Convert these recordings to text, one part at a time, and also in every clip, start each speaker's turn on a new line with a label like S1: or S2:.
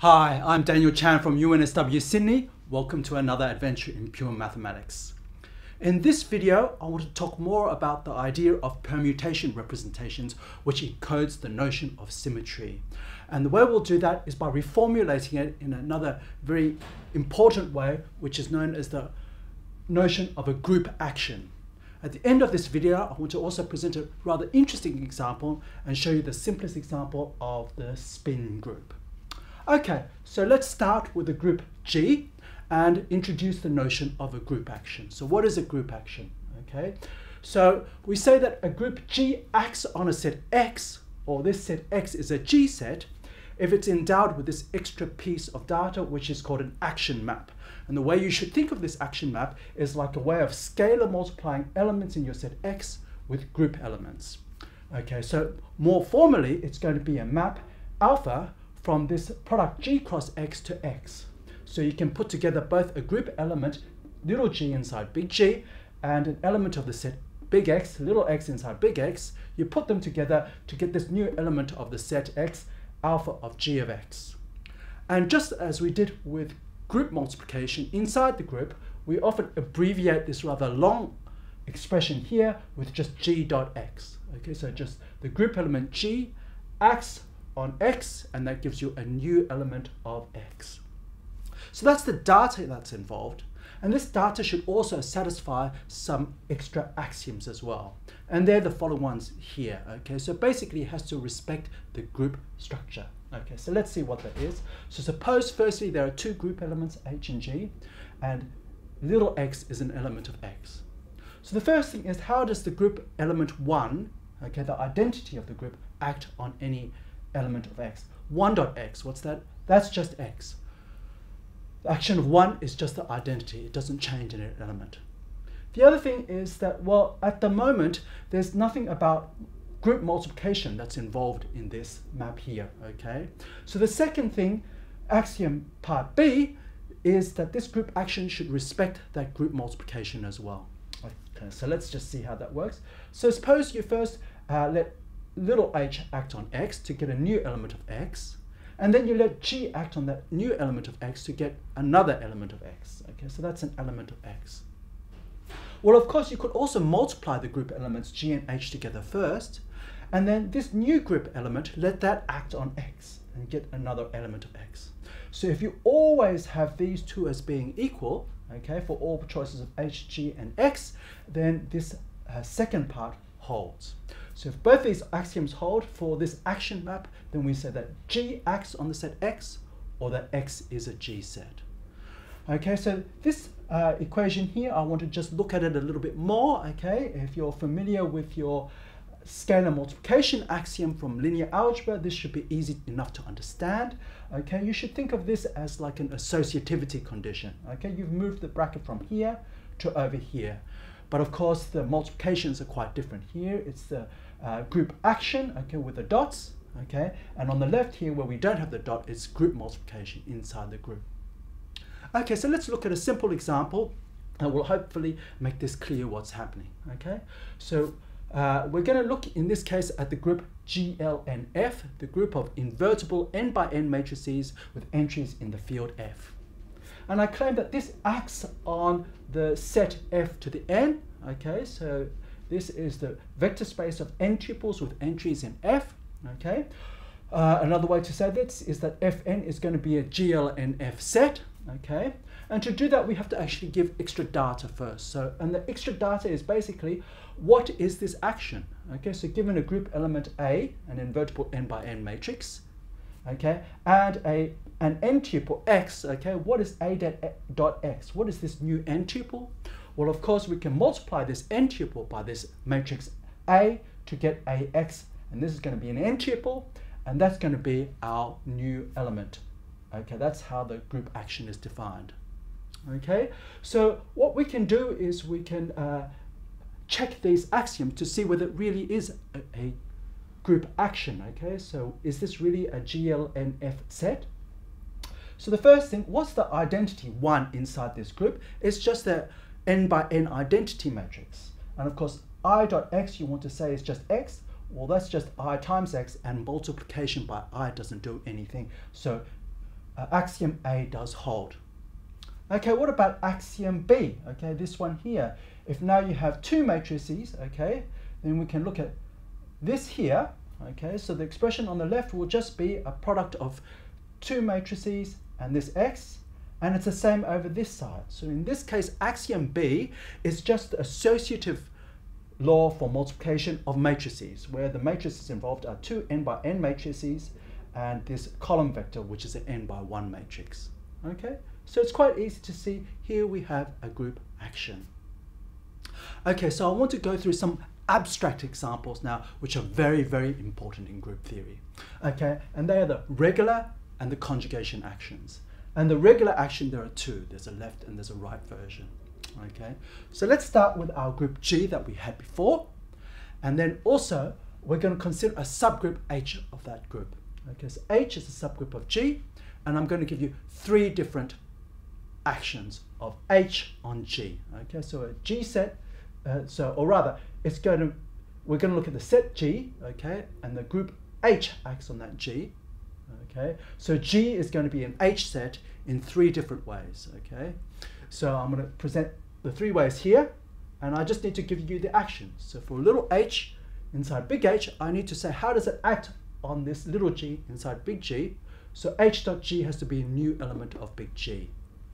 S1: Hi, I'm Daniel Chan from UNSW Sydney. Welcome to another adventure in pure mathematics. In this video, I want to talk more about the idea of permutation representations, which encodes the notion of symmetry. And the way we'll do that is by reformulating it in another very important way, which is known as the notion of a group action. At the end of this video, I want to also present a rather interesting example and show you the simplest example of the spin group. Okay, so let's start with the group G and introduce the notion of a group action. So what is a group action? Okay, so we say that a group G acts on a set X, or this set X is a G set, if it's endowed with this extra piece of data, which is called an action map. And the way you should think of this action map is like a way of scalar multiplying elements in your set X with group elements. Okay, so more formally, it's going to be a map alpha from this product G cross X to X. So you can put together both a group element, little g inside big G, and an element of the set big X, little x inside big X. You put them together to get this new element of the set X, alpha of G of X. And just as we did with group multiplication inside the group, we often abbreviate this rather long expression here with just G dot X. Okay, so just the group element G acts on X, and that gives you a new element of X. So that's the data that's involved, and this data should also satisfy some extra axioms as well, and they're the following ones here. Okay, so basically it has to respect the group structure. Okay, so let's see what that is. So suppose firstly there are two group elements H and G, and little x is an element of X. So the first thing is, how does the group element 1, okay, the identity of the group, act on any element of X? 1 dot X, what's that? That's just X. The action of 1 is just the identity. It doesn't change any element. The other thing is that, well, at the moment, there's nothing about group multiplication that's involved in this map here, okay? So the second thing, axiom part B, is that this group action should respect that group multiplication as well. Okay, so let's just see how that works. So suppose you first let little h act on X to get a new element of X, and then you let G act on that new element of X to get another element of X. Okay, so that's an element of X. Well, of course, you could also multiply the group elements G and H together first, and then this new group element, let that act on X and get another element of X. So if you always have these two as being equal, okay, for all choices of H, G, and X, then this second part holds. So if both these axioms hold for this action map, then we say that G acts on the set X, or that X is a G set. Okay, so this equation here, I want to just look at it a little bit more. Okay, if you're familiar with your scalar multiplication axiom from linear algebra, this should be easy enough to understand. Okay, you should think of this as like an associativity condition. Okay, you've moved the bracket from here to over here. But of course, the multiplications are quite different. Here, it's the group action, okay, with the dots, okay? And on the left here, where we don't have the dot, it's group multiplication inside the group. Okay, so let's look at a simple example that will hopefully make this clear what's happening, okay? So we're going to look, in this case, at the group GLNF, the group of invertible n by n matrices with entries in the field F. And I claim that this acts on the set F to the n, okay? So this is the vector space of n tuples with entries in F, okay? Another way to say this is that Fn is going to be a GLNF set, okay? And to do that, we have to actually give extra data first. So, and the extra data is basically, what is this action? Okay, so given a group element A, an invertible n by n matrix, okay, and an n tuple X, okay, what is A dot X? What is this new n tuple? Well, of course, we can multiply this n tuple by this matrix A to get AX, and this is going to be an n tuple, and that's going to be our new element. Okay, that's how the group action is defined. Okay, so what we can do is we can check these axioms to see whether it really is a group action. Okay, so is this really a GLNF set? So the first thing, what's the identity 1 inside this group? It's just the n by n identity matrix. And of course, I dot x you want to say is just x. Well, that's just I times x, and multiplication by I doesn't do anything. So axiom A does hold. Okay, what about axiom B? Okay, this one here. If now you have two matrices, okay, then we can look at this here. Okay, so the expression on the left will just be a product of two matrices and this x, and it's the same over this side. So in this case, axiom B is just the associative law for multiplication of matrices, where the matrices involved are two n by n matrices and this column vector, which is an n by 1 matrix. Okay, so it's quite easy to see. Here we have a group action. Okay, so I want to go through some abstract examples now, which are very, very important in group theory. Okay, and they are the regular and the conjugation actions. And the regular action, there are two. There's a left and there's a right version. Okay, so let's start with our group G that we had before. And then also, we're going to consider a subgroup H of that group. Okay, so H is a subgroup of G, and I'm going to give you three different actions of H on G. Okay, so a G set, or rather, we're going to look at the set G, okay, and the group H acts on that G. Okay, so G is going to be an H set in three different ways. Okay, so I'm going to present the three ways here, and I just need to give you the actions. So for a little h inside big H, I need to say how does it act on this little g inside big G. So H dot G has to be a new element of big G.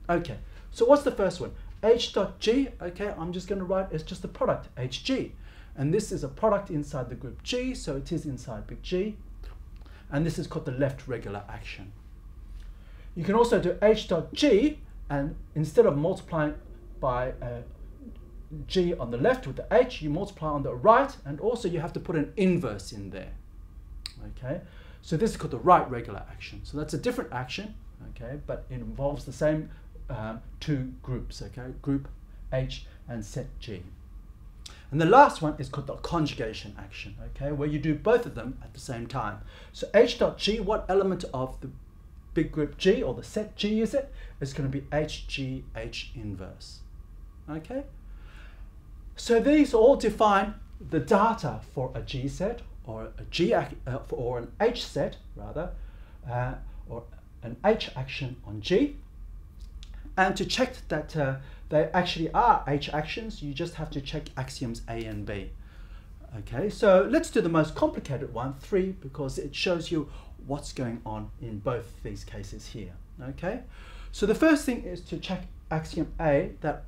S1: Okay, so what's the first one? H dot G, okay, I'm just going to write it's just a product, HG. And this is a product inside the group G, so it is inside big G. And this is called the left regular action. You can also do H dot G, and instead of multiplying by G on the left with the H, you multiply on the right, and also you have to put an inverse in there. Okay, so this is called the right regular action. So that's a different action, okay, but it involves the same two groups, okay, group H and set G. And the last one is called the conjugation action, okay, where you do both of them at the same time. So H dot G, what element of the big group G or the set G is it? It's going to be HG H inverse. Okay, so these all define the data for a G set or a G or an H set rather, or an H action on G. And to check that they actually are H actions, you just have to check axioms A and B. Okay, so let's do the most complicated one, 3, because it shows you what's going on in both these cases here. Okay, so the first thing is to check axiom A, that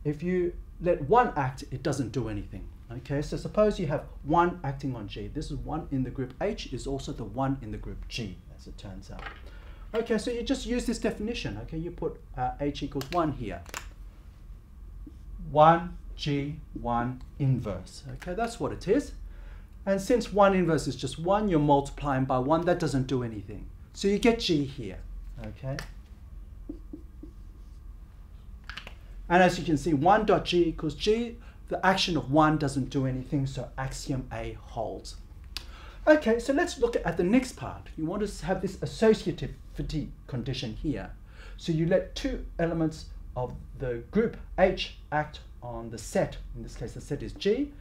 S1: if you let 1 act, it doesn't do anything. Okay, so suppose you have 1 acting on G. This is 1 in the group H, is also the 1 in the group G, as it turns out. Okay, so you just use this definition. Okay, you put H equals 1 here. 1 G 1 inverse. Okay, that's what it is. And since 1 inverse is just 1, you're multiplying by 1. That doesn't do anything. So you get G here. Okay. And as you can see, 1 dot G equals G. The action of 1 doesn't do anything, so axiom A holds. Okay, so let's look at the next part. You want to have this associativity condition here. So you let two elements of the group H act on the set. In this case, the set is G.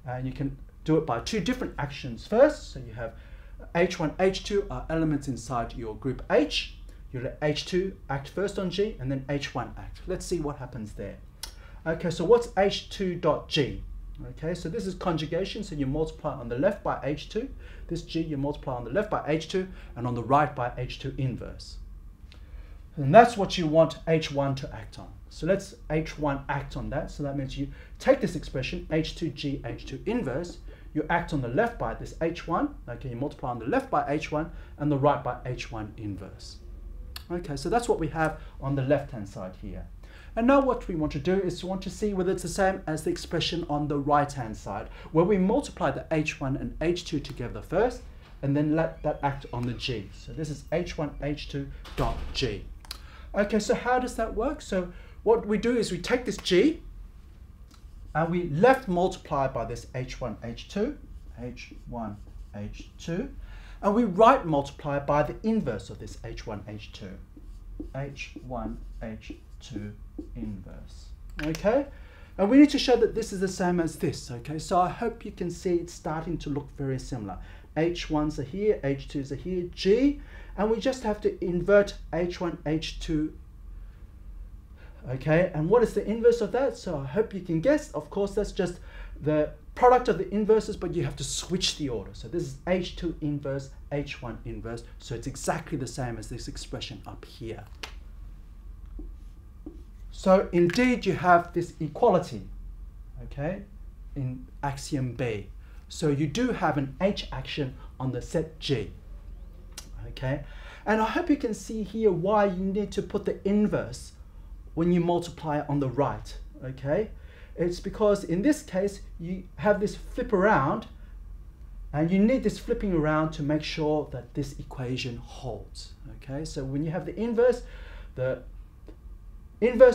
S1: And you can do it by two different actions first. So you have H1, H2 are elements inside your group H. You let H2 act first on G, and then H1 act. Let's see what happens there. Okay, so what's H2 dot G? Okay, so this is conjugation, so you multiply on the left by H2. This G you multiply on the left by H2, and on the right by H2 inverse. And that's what you want H1 to act on. So let's H1 act on that. So that means you take this expression, H2G, H2 inverse, you act on the left by this H1, okay, you multiply on the left by H1, and the right by H1 inverse. Okay, so that's what we have on the left-hand side here. And now what we want to do is we want to see whether it's the same as the expression on the right-hand side, where we multiply the H1 and H2 together first, and then let that act on the G. So this is H1, H2 dot G. Okay, so how does that work? So what we do is we take this G, and we left multiply by this H1, H2, H1, H2, and we right multiply by the inverse of this H1, H2, H1, H2 inverse. Okay, and we need to show that this is the same as this. Okay, so I hope you can see it's starting to look very similar. H1s are here, H2s are here, G, and we just have to invert H1, H2. Okay, and what is the inverse of that? So I hope you can guess. Of course, that's just the product of the inverses, but you have to switch the order. So this is H2 inverse, H1 inverse. So it's exactly the same as this expression up here. So indeed, you have this equality, okay, in axiom B. So you do have an H action on the set G, okay? And I hope you can see here why you need to put the inverse when you multiply on the right, okay? It's because in this case, you have this flip around, and you need this flipping around to make sure that this equation holds, okay? So when you have the inverse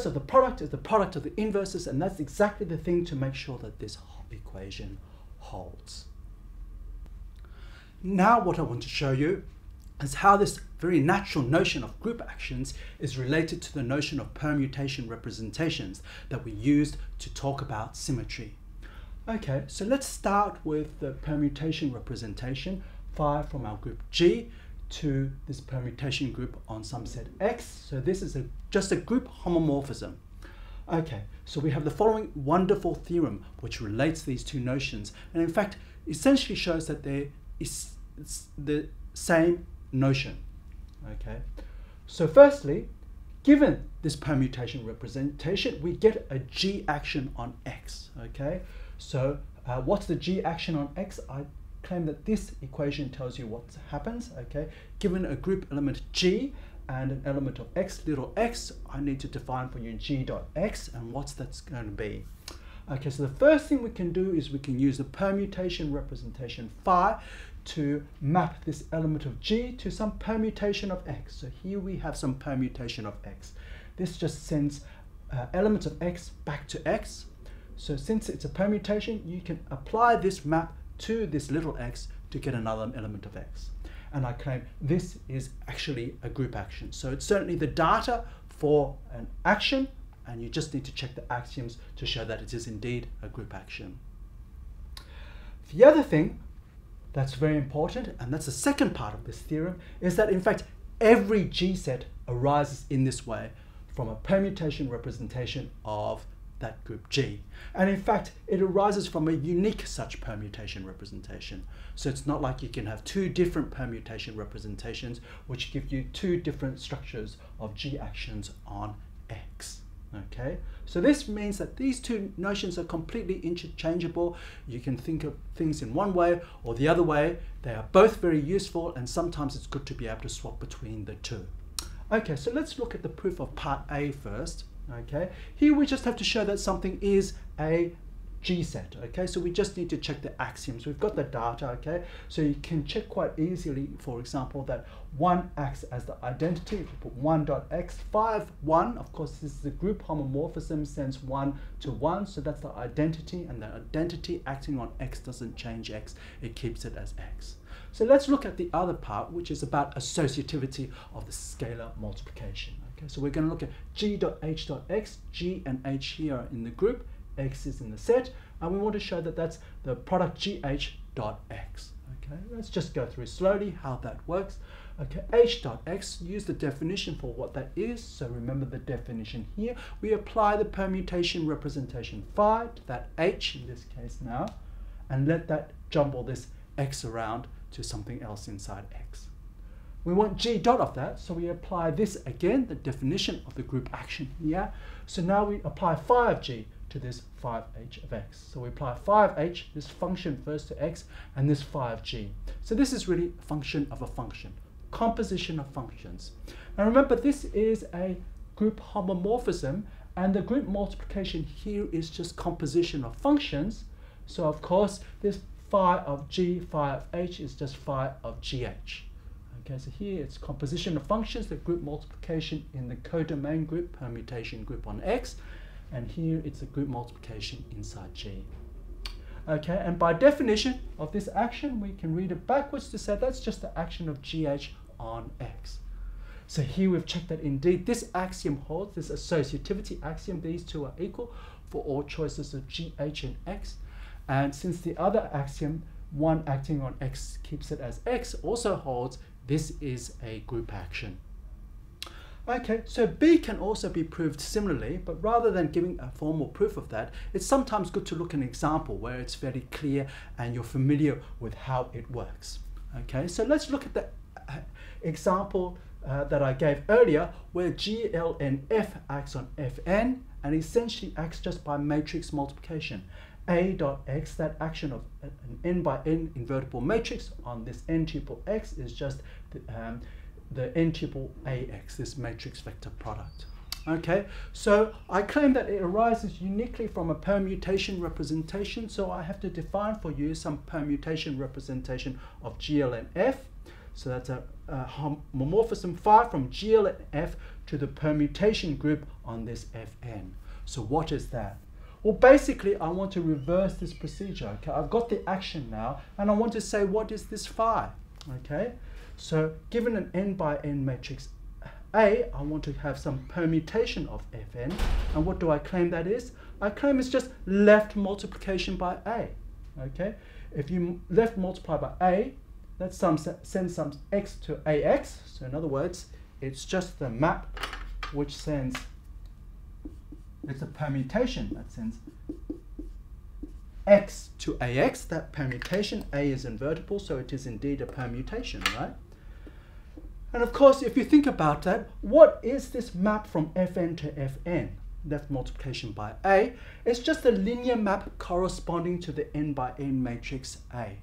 S1: of the product is the product of the inverses, and that's exactly the thing to make sure that this equation holds. Now what I want to show you is how this very natural notion of group actions is related to the notion of permutation representations that we used to talk about symmetry. Okay, so let's start with the permutation representation phi from our group G to this permutation group on some set X. So this is just a group homomorphism. Okay, so we have the following wonderful theorem which relates these two notions, and in fact essentially shows that there is the same notion. Okay, so firstly, given this permutation representation, we get a G action on X. Okay, so what's the G action on X? I claim that this equation tells you what happens. Okay, given a group element G and an element of X, little x, I need to define for you G dot X, and what's that's going to be. Okay, so the first thing we can do is we can use the permutation representation phi to map this element of G to some permutation of X. So here we have some permutation of X. This just sends elements of X back to X. So since it's a permutation, you can apply this map to this little x to get another element of X. And I claim this is actually a group action. So it's certainly the data for an action, and you just need to check the axioms to show that it is indeed a group action. The other thing that's very important, and that's the second part of this theorem, is that in fact every G set arises in this way from a permutation representation of that group G. And in fact, it arises from a unique such permutation representation. So it's not like you can have two different permutation representations which give you two different structures of G actions on X. Okay, so this means that these two notions are completely interchangeable. You can think of things in one way or the other way. They are both very useful, and sometimes it's good to be able to swap between the two. Okay, so let's look at the proof of part A first. Okay, here we just have to show that something is a G set. Okay, so we just need to check the axioms. We've got the data. Okay, so you can check quite easily, for example, that 1 acts as the identity. If you put 1 dot x, 5, 1, of course this is the group homomorphism, sends 1 to 1, so that's the identity, and the identity acting on X doesn't change X, it keeps it as X. So let's look at the other part, which is about associativity of the scalar multiplication. Okay, so we're going to look at G dot H dot X. G and H here are in the group, X is in the set, and we want to show that that's the product GH dot X. Okay, let's just go through slowly how that works. Okay, H dot X, use the definition for what that is. So remember the definition here. We apply the permutation representation phi to that H in this case now, and let that jumble this X around to something else inside X. We want G dot of that, so we apply this again, the definition of the group action here. So now we apply phi of G to this phi of H of X. So we apply phi of H, this function first to X, and this phi of G. So this is really a function of a function, composition of functions. Now remember, this is a group homomorphism, and the group multiplication here is just composition of functions. So of course, this phi of G, phi of H is just phi of GH. Okay, so here it's composition of functions, the group multiplication in the codomain group, permutation group on X, and here it's a group multiplication inside G. Okay, and by definition of this action, we can read it backwards to say that's just the action of GH on X. So here we've checked that indeed this axiom holds, this associativity axiom, these two are equal for all choices of GH and X. And since the other axiom 1 acting on X keeps it as X also holds this is a group action. Okay, so B can also be proved similarly, but rather than giving a formal proof of that, it's sometimes good to look at an example where it's very clear and you're familiar with how it works. Okay, so let's look at the example that I gave earlier, where GLNF acts on Fn and essentially acts just by matrix multiplication. A dot X, that action of an n by n invertible matrix on this n tuple X is just the n tuple AX, this matrix vector product. Okay, so I claim that it arises uniquely from a permutation representation, so I have to define for you some permutation representation of GLNF. So that's a homomorphism phi from GLNF to the permutation group on this Fn. So what is that? Well, basically, I want to reverse this procedure. Okay, I've got the action now, and I want to say, what is this phi? Okay, so given an n by n matrix A, I want to have some permutation of Fn, and what do I claim that is? I claim it's just left multiplication by A. Okay, if you left multiply by A, that sends some x to Ax. So in other words, it's just the map which sends. It's a permutation that sends x to Ax. That permutation, A is invertible, so it is indeed a permutation, right? And of course, if you think about that, what is this map from Fn to Fn? Left multiplication by A. It's just a linear map corresponding to the n by n matrix A.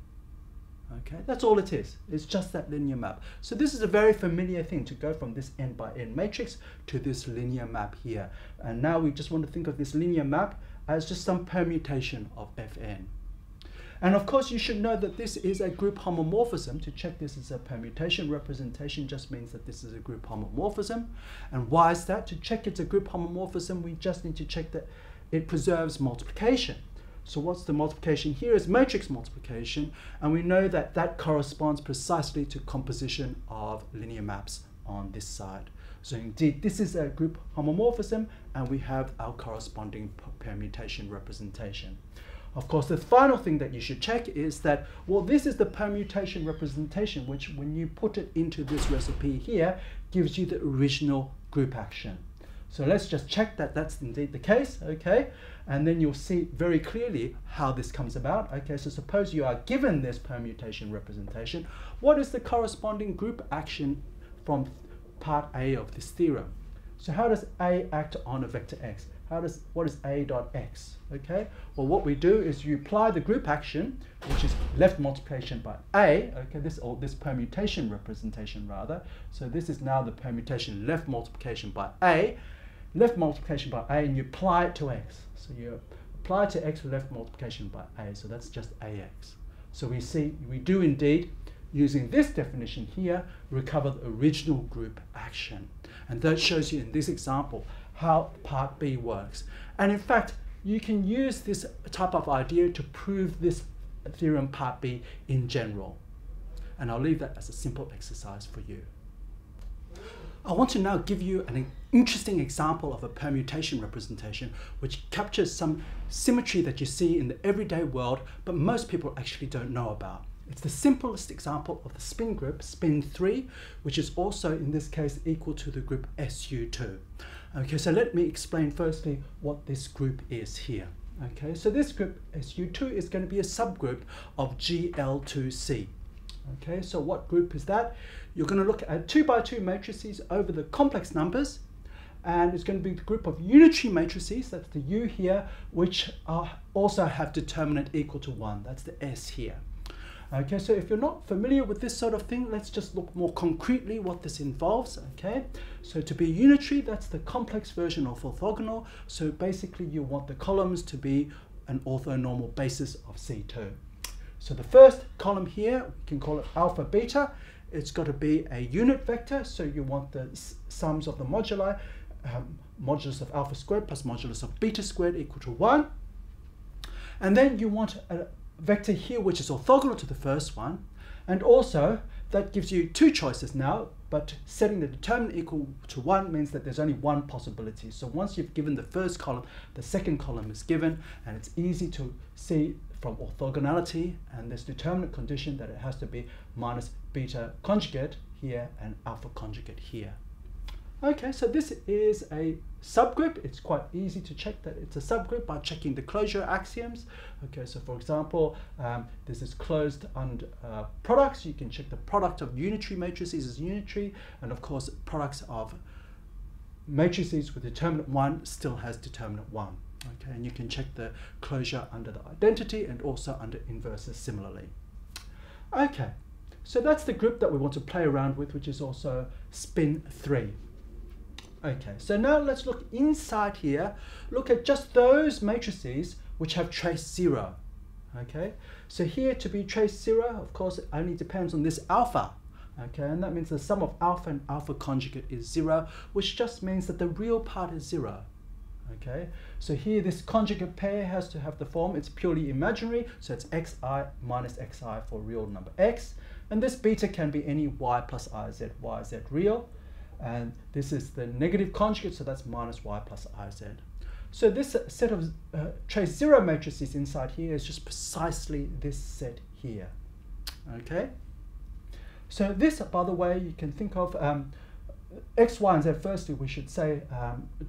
S1: Okay, that's all it is. It's just that linear map. So this is a very familiar thing, to go from this n by n matrix to this linear map here. And now we just want to think of this linear map as just some permutation of Fn. And of course, you should know that this is a group homomorphism. To check this as a permutation representation just means that this is a group homomorphism. And why is that? To check it's a group homomorphism, we just need to check that it preserves multiplication. So what's the multiplication here is matrix multiplication, and we know that that corresponds precisely to composition of linear maps on this side. So indeed, this is a group homomorphism, and we have our corresponding permutation representation. Of course, the final thing that you should check is that, well, this is the permutation representation, which when you put it into this recipe here, gives you the original group action. So let's just check that that's indeed the case, okay? And then you'll see very clearly how this comes about. Okay, so suppose you are given this permutation representation, what is the corresponding group action from part A of this theorem? So how does A act on a vector X? What is A dot X? Okay, well, what we do is you apply the group action, which is left multiplication by A, okay, this permutation representation rather. So this is now the permutation left multiplication by A, and you apply it to X. So you apply it to X with left multiplication by A, so that's just AX. So we see, we do indeed, using this definition here, recover the original group action. And that shows you in this example how part B works. And in fact, you can use this type of idea to prove this theorem part B in general. And I'll leave that as a simple exercise for you. I want to now give you an interesting example of a permutation representation which captures some symmetry that you see in the everyday world, but most people actually don't know about. It's the simplest example of the spin group, spin 3, which is also in this case equal to the group SU2. Okay, so let me explain firstly what this group is here. Okay, so this group SU2 is going to be a subgroup of GL2C. Okay, so what group is that? You're going to look at 2 by 2 matrices over the complex numbers, and it's going to be the group of unitary matrices, that's the U here, which also have determinant equal to 1, that's the S here. Okay, so if you're not familiar with this sort of thing, let's just look more concretely what this involves. Okay, so to be unitary, that's the complex version of orthogonal. So basically you want the columns to be an orthonormal basis of C2. So the first column here, we can call it alpha beta. It's got to be a unit vector, so you want the sums of the moduli, modulus of alpha squared plus modulus of beta squared equal to 1. And then you want a vector here which is orthogonal to the first one, and also that gives you two choices now, but setting the determinant equal to 1 means that there's only one possibility. So once you've given the first column, the second column is given, and it's easy to see from orthogonality and this determinant condition that it has to be minus beta conjugate here and alpha conjugate here. Okay, so this is a subgroup. It's quite easy to check that it's a subgroup by checking the closure axioms. Okay, so for example, this is closed under products. You can check the product of unitary matrices is unitary, and of course products of matrices with determinant 1 still has determinant 1. Okay, and you can check the closure under the identity and also under inverses similarly. Okay, so that's the group that we want to play around with, which is also spin 3. Okay, so now let's look inside here. Look at just those matrices which have trace 0. Okay, so here to be trace 0, of course, it only depends on this alpha. Okay, and that means the sum of alpha and alpha conjugate is 0, which just means that the real part is 0. Okay, so here this conjugate pair has to have the form, it's purely imaginary, so it's xi minus xi for real number x, and this beta can be any y plus iz, yz real, and this is the negative conjugate, so that's minus y plus iz. So this set of trace 0 matrices inside here is just precisely this set here. Okay, so this, by the way, you can think of x, y, and z. Firstly, we should say,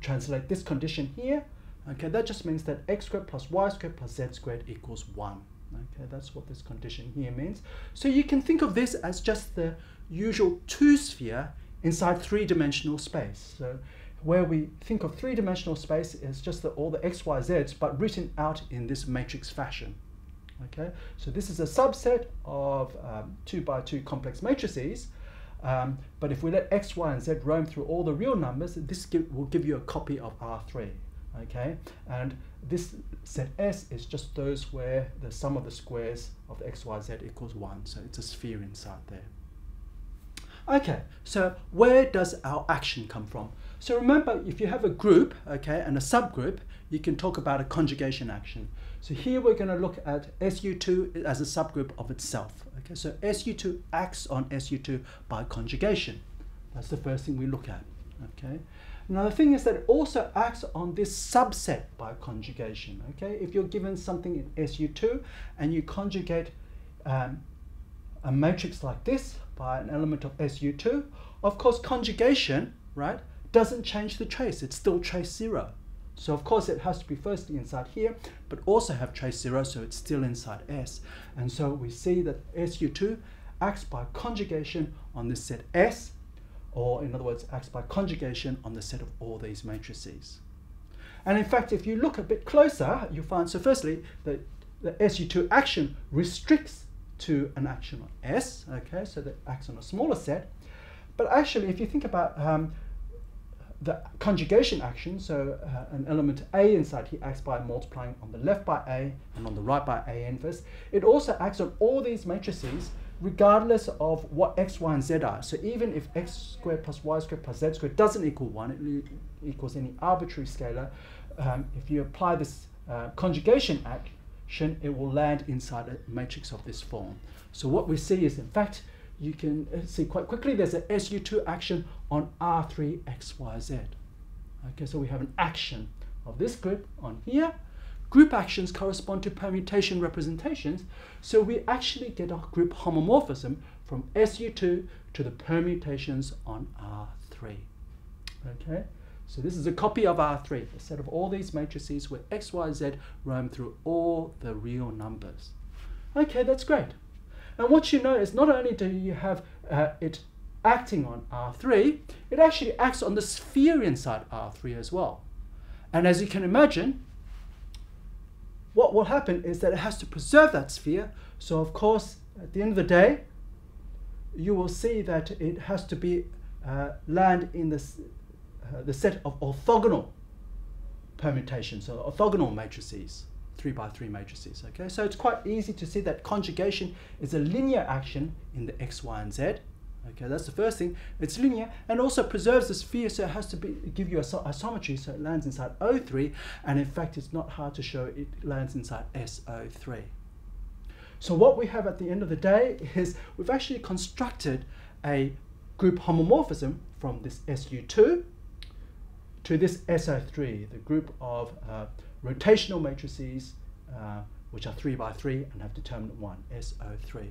S1: translate this condition here. Okay, that just means that x squared plus y squared plus z squared equals 1. Okay, that's what this condition here means. So you can think of this as just the usual 2-sphere inside 3-dimensional space. So where we think of 3-dimensional space is just all the x, y, z's, but written out in this matrix fashion. Okay, so this is a subset of 2 by 2 complex matrices. But if we let x, y, and z roam through all the real numbers, this will give you a copy of R3. Okay, and this set S is just those where the sum of the squares of the x, y, z equals 1. So it's a sphere inside there. Okay, so where does our action come from? So remember, if you have a group, okay, and a subgroup, you can talk about a conjugation action. So here we're going to look at SU2 as a subgroup of itself. Okay, so SU2 acts on SU2 by conjugation. That's the first thing we look at. Okay. Now the thing is that it also acts on this subset by conjugation. Okay, if you're given something in SU2 and you conjugate a matrix like this by an element of SU2, of course conjugation, right, doesn't change the trace. It's still trace 0. So of course it has to be firstly inside here, but also have trace 0, so it's still inside S. And so we see that SU2 acts by conjugation on this set S, or in other words, acts by conjugation on the set of all these matrices. And in fact, if you look a bit closer, you find, so firstly, the SU2 action restricts to an action on S, okay, so that acts on a smaller set. But actually, if you think about the conjugation action, so an element A inside here acts by multiplying on the left by A and on the right by A inverse. It also acts on all these matrices regardless of what x, y, and z are. So even if x squared plus y squared plus z squared doesn't equal 1, it equals any arbitrary scalar, if you apply this conjugation action, it will land inside a matrix of this form. So what we see is, in fact, you can see quite quickly there's an SU2 action on R3 x, y, z. Okay, so we have an action of this group on here. Group actions correspond to permutation representations, so we actually get our group homomorphism from SU2 to the permutations on R3. Okay, so this is a copy of R3, a set of all these matrices where x, y, z roam through all the real numbers. Okay, that's great. And what you know is not only do you have it acting on R3, it actually acts on the sphere inside R3 as well. And as you can imagine, what will happen is that it has to preserve that sphere. So of course, at the end of the day, you will see that it has to be land in this, the set of orthogonal permutations, so orthogonal matrices, 3 by 3 matrices. Okay, so it's quite easy to see that conjugation is a linear action in the x, y, and z. Okay, that's the first thing. It's linear and also preserves the sphere, so it has to give you a isometry, so it lands inside O3, and in fact it's not hard to show it lands inside SO3. So what we have at the end of the day is we've actually constructed a group homomorphism from this SU2 to this SO3, the group of rotational matrices which are 3 by 3 and have determinant 1, SO3.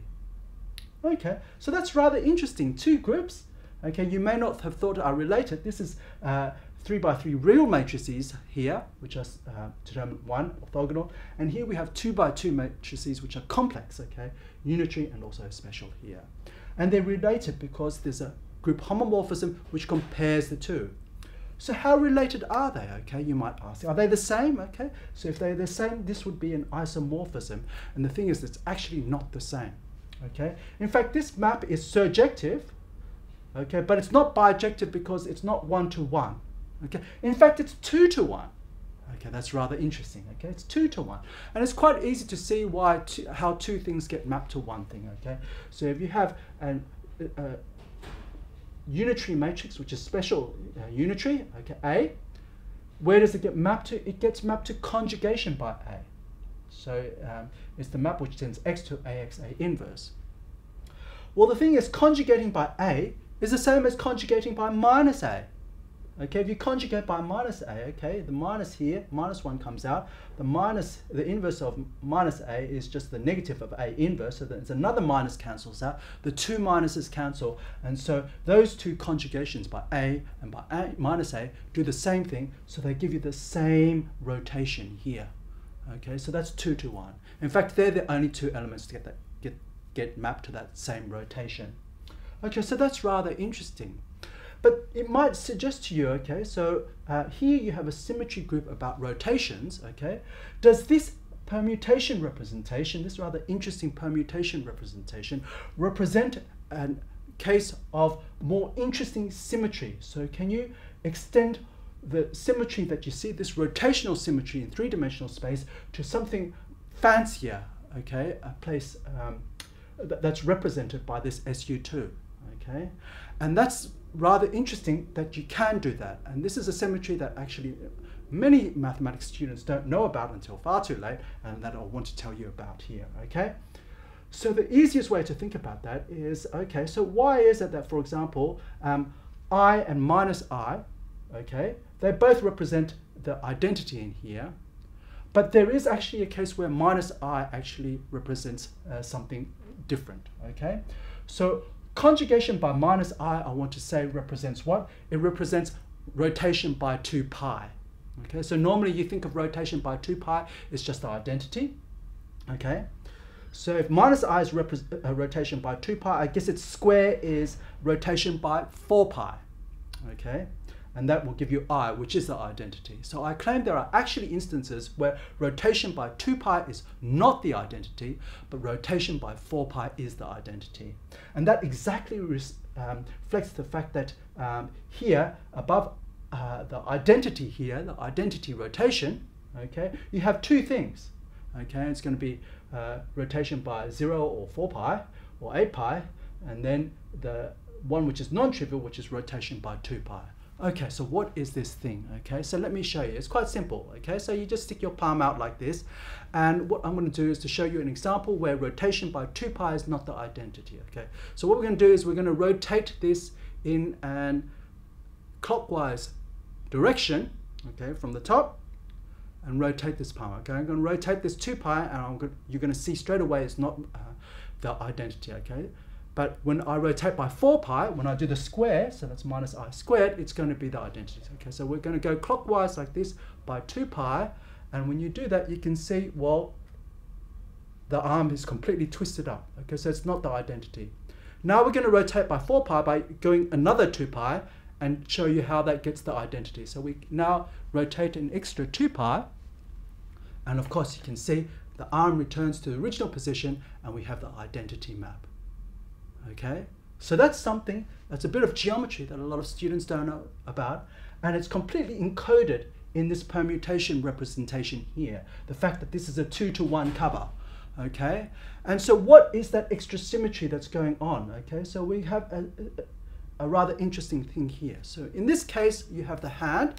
S1: Okay, so that's rather interesting. Two groups, okay, you may not have thought are related. This is 3 by 3 real matrices here, which are determinant 1, orthogonal, and here we have 2 by 2 matrices which are complex, okay, unitary and also special here. And they're related because there's a group homomorphism which compares the two. So how related are they, okay, you might ask. Are they the same, okay? So if they're the same, this would be an isomorphism, and the thing is it's actually not the same, okay? In fact, this map is surjective, okay, but it's not bijective because it's not 1 to 1. Okay, in fact, it's 2 to 1. Okay, that's rather interesting. Okay, it's 2 to 1, and it's quite easy to see why how two things get mapped to one thing. Okay, so if you have a unitary matrix, which is special unitary, okay, A, where does it get mapped to? It gets mapped to conjugation by A. So it's the map which tends X to AX A inverse. Well, the thing is, conjugating by A is the same as conjugating by minus A. Okay, if you conjugate by minus A, okay, the minus here, minus 1 comes out. The inverse of minus A is just the negative of A inverse, so there's another minus cancels out. The two minuses cancel, and so those two conjugations by A and by A minus A do the same thing, so they give you the same rotation here. Okay, so that's 2 to 1. In fact, they're the only two elements to get mapped to that same rotation. Okay, so that's rather interesting. But it might suggest to you, okay, so here you have a symmetry group about rotations, okay. Does this permutation representation, this rather interesting permutation representation, represent a case of more interesting symmetry? So can you extend the symmetry that you see, this rotational symmetry in three-dimensional space, to something fancier, okay, a place that's represented by this SU2, okay. And that's rather interesting that you can do that, and this is a symmetry that actually many mathematics students don't know about until far too late, and that I want to tell you about here, okay? So the easiest way to think about that is, okay, so why is it that, for example, I and minus I, okay, they both represent the identity in here, but there is actually a case where minus I actually represents something different, okay? So conjugation by minus I want to say represents what? It represents rotation by 2 pi. Okay, so normally you think of rotation by 2 pi, it's just the identity. Okay, so if minus I is rotation by 2 pi, I guess its square is rotation by 4 pi. Okay, and that will give you I, which is the identity. So I claim there are actually instances where rotation by 2 pi is not the identity, but rotation by 4 pi is the identity. And that exactly reflects the fact that here, above the identity here, the identity rotation, okay, you have two things. Okay, it's going to be rotation by 0 or 4 pi or 8 pi, and then the one which is non-trivial, which is rotation by 2 pi. Okay, so what is this thing? Okay, so let me show you. It's quite simple. Okay, so you just stick your palm out like this, and what I'm going to do is to show you an example where rotation by 2 pi is not the identity. Okay, so what we're going to do is we're going to rotate this in an clockwise direction, okay, from the top, and rotate this palm. Okay, I'm going to rotate this 2 pi, and you're going to see straight away it's not the identity. Okay. But when I rotate by 4 pi, when I do the square, so that's minus I squared, it's going to be the identity. Okay, so we're going to go clockwise like this by 2 pi, and when you do that, you can see, well, the arm is completely twisted up. Okay, so it's not the identity. Now we're going to rotate by 4 pi by going another 2 pi and show you how that gets the identity. So we now rotate an extra 2 pi, and of course you can see the arm returns to the original position, and we have the identity map. Okay, so that's something, that's a bit of geometry that a lot of students don't know about, and it's completely encoded in this permutation representation here, the fact that this is a 2 to 1 cover. Okay, and so what is that extra symmetry that's going on? Okay, so we have a rather interesting thing here. So in this case, you have the hand,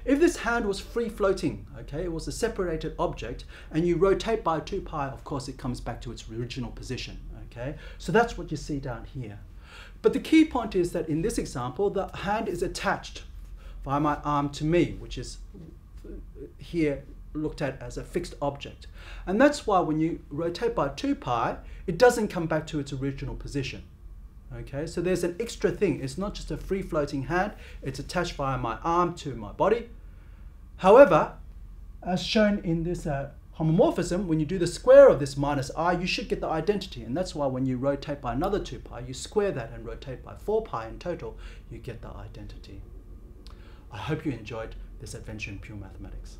S1: If this hand was free floating, okay, it was a separated object, and you rotate by 2 pi, of course it comes back to its original position, okay? So that's what you see down here. But the key point is that in this example, the hand is attached by my arm to me, which is here looked at as a fixed object. And that's why when you rotate by 2 pi, it doesn't come back to its original position. Okay, so there's an extra thing. It's not just a free floating hand, it's attached via my arm to my body. However, as shown in this homomorphism, when you do the square of this minus I, you should get the identity. And that's why when you rotate by another 2 pi, you square that and rotate by 4 pi in total, you get the identity. I hope you enjoyed this adventure in pure mathematics.